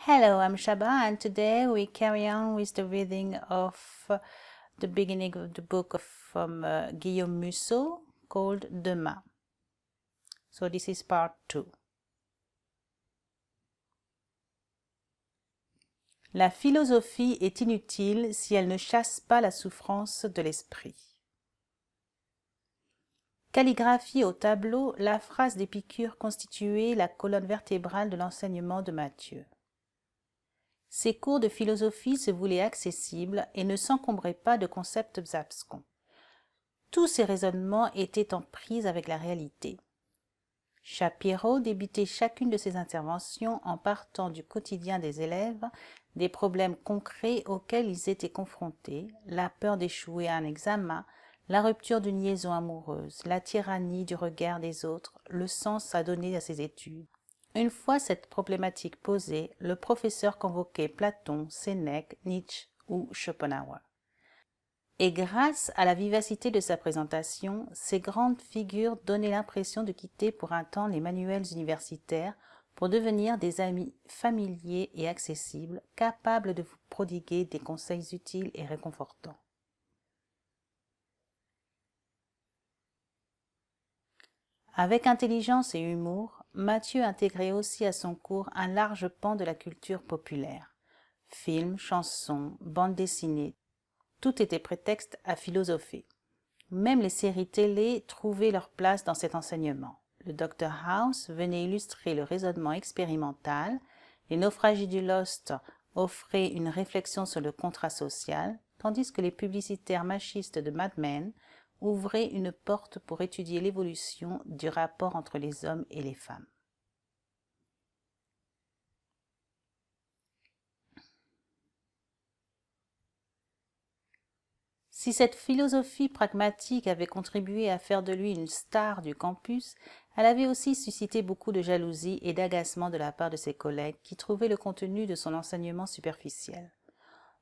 Hello, I'm Shaba, and today we carry on with the reading of the beginning of the book from Guillaume Musso called Demain. So this is part 2. La philosophie est inutile si elle ne chasse pas la souffrance de l'esprit. Calligraphie au tableau, la phrase d'Épicure constituait la colonne vertébrale de l'enseignement de Matthieu. Ses cours de philosophie se voulaient accessibles et ne s'encombraient pas de concepts abscons. Tous ses raisonnements étaient en prise avec la réalité. Shapiro débutait chacune de ses interventions en partant du quotidien des élèves, des problèmes concrets auxquels ils étaient confrontés, la peur d'échouer à un examen, la rupture d'une liaison amoureuse, la tyrannie du regard des autres, le sens à donner à ses études. Une fois cette problématique posée, le professeur convoquait Platon, Sénèque, Nietzsche ou Schopenhauer. Et grâce à la vivacité de sa présentation, ces grandes figures donnaient l'impression de quitter pour un temps les manuels universitaires pour devenir des amis familiers et accessibles, capables de vous prodiguer des conseils utiles et réconfortants. Avec intelligence et humour, Matthieu intégrait aussi à son cours un large pan de la culture populaire. Films, chansons, bandes dessinées, tout était prétexte à philosopher. Même les séries télé trouvaient leur place dans cet enseignement. Le Dr House venait illustrer le raisonnement expérimental, les naufragies du Lost offraient une réflexion sur le contrat social, tandis que les publicitaires machistes de Mad Men ouvraient une porte pour étudier l'évolution du rapport entre les hommes et les femmes. Si cette philosophie pragmatique avait contribué à faire de lui une star du campus, elle avait aussi suscité beaucoup de jalousie et d'agacement de la part de ses collègues qui trouvaient le contenu de son enseignement superficiel.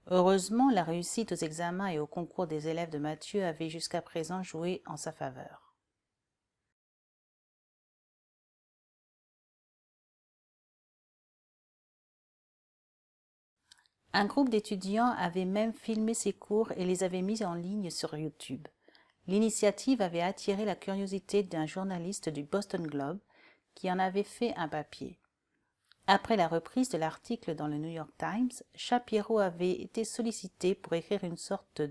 Heureusement, la réussite aux examens et aux concours des élèves de Matthieu avait jusqu'à présent joué en sa faveur. Un groupe d'étudiants avait même filmé ses cours et les avait mis en ligne sur YouTube. L'initiative avait attiré la curiosité d'un journaliste du Boston Globe qui en avait fait un papier. Après la reprise de l'article dans le New York Times, Shapiro avait été sollicité pour écrire une sorte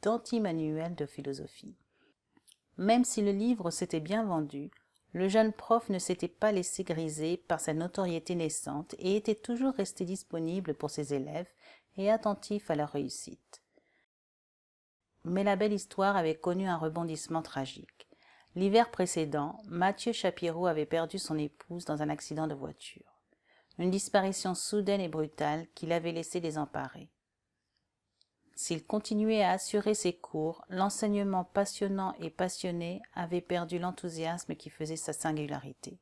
d'anti-manuel de philosophie. Même si le livre s'était bien vendu, le jeune prof ne s'était pas laissé griser par sa notoriété naissante et était toujours resté disponible pour ses élèves et attentif à leur réussite. Mais la belle histoire avait connu un rebondissement tragique. L'hiver précédent, Matthieu Shapiro avait perdu son épouse dans un accident de voiture. Une disparition soudaine et brutale qui l'avait laissé désemparé. S'il continuait à assurer ses cours, l'enseignement passionnant et passionné avait perdu l'enthousiasme qui faisait sa singularité.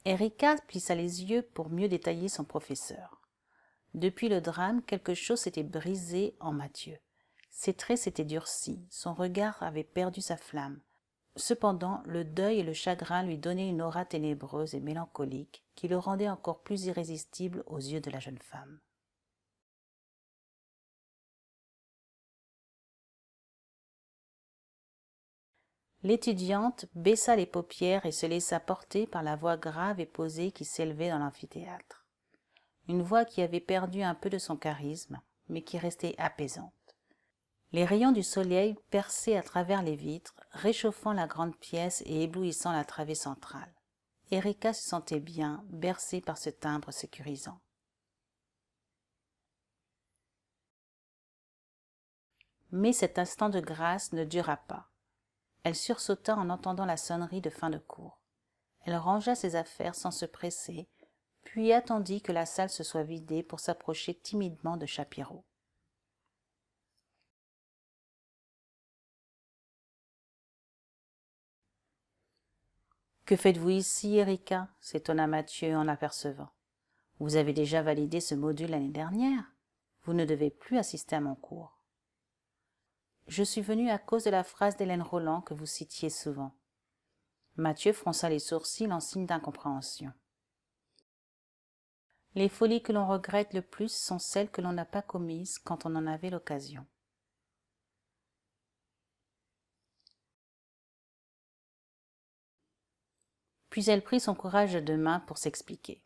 Erika plissa les yeux pour mieux détailler son professeur. Depuis le drame, quelque chose s'était brisé en Matthieu. Ses traits s'étaient durcis, son regard avait perdu sa flamme. Cependant, le deuil et le chagrin lui donnaient une aura ténébreuse et mélancolique qui le rendait encore plus irrésistible aux yeux de la jeune femme. L'étudiante baissa les paupières et se laissa porter par la voix grave et posée qui s'élevait dans l'amphithéâtre. Une voix qui avait perdu un peu de son charisme, mais qui restait apaisante. Les rayons du soleil perçaient à travers les vitres, réchauffant la grande pièce et éblouissant la travée centrale. Erika se sentait bien, bercée par ce timbre sécurisant. Mais cet instant de grâce ne dura pas. Elle sursauta en entendant la sonnerie de fin de cours. Elle rangea ses affaires sans se presser, puis attendit que la salle se soit vidée pour s'approcher timidement de Shapiro. « Que faites-vous ici, Erika » s'étonna Matthieu en l'apercevant. « Vous avez déjà validé ce module l'année dernière. Vous ne devez plus assister à mon cours. Je suis venu à cause de la phrase d'Hélène Roland que vous citiez souvent. Mathieu fronça les sourcils en signe d'incompréhension. Les folies que l'on regrette le plus sont celles que l'on n'a pas commises quand on en avait l'occasion. Puis elle prit son courage à deux mains pour s'expliquer.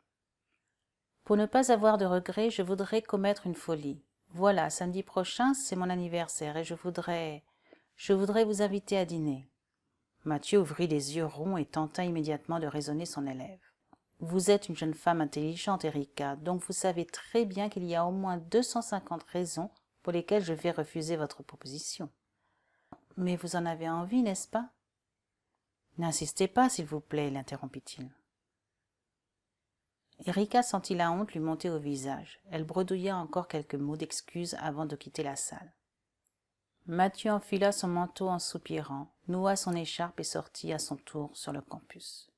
Pour ne pas avoir de regrets, je voudrais commettre une folie. Voilà, samedi prochain, c'est mon anniversaire et je voudrais vous inviter à dîner. Mathieu ouvrit les yeux ronds et tenta immédiatement de raisonner son élève. Vous êtes une jeune femme intelligente, Erika, donc vous savez très bien qu'il y a au moins 250 raisons pour lesquelles je vais refuser votre proposition. Mais vous en avez envie, n'est-ce pas? N'insistez pas, s'il vous plaît, l'interrompit-il. Erika sentit la honte lui monter au visage. Elle bredouilla encore quelques mots d'excuse avant de quitter la salle. Mathieu enfila son manteau en soupirant, noua son écharpe et sortit à son tour sur le campus.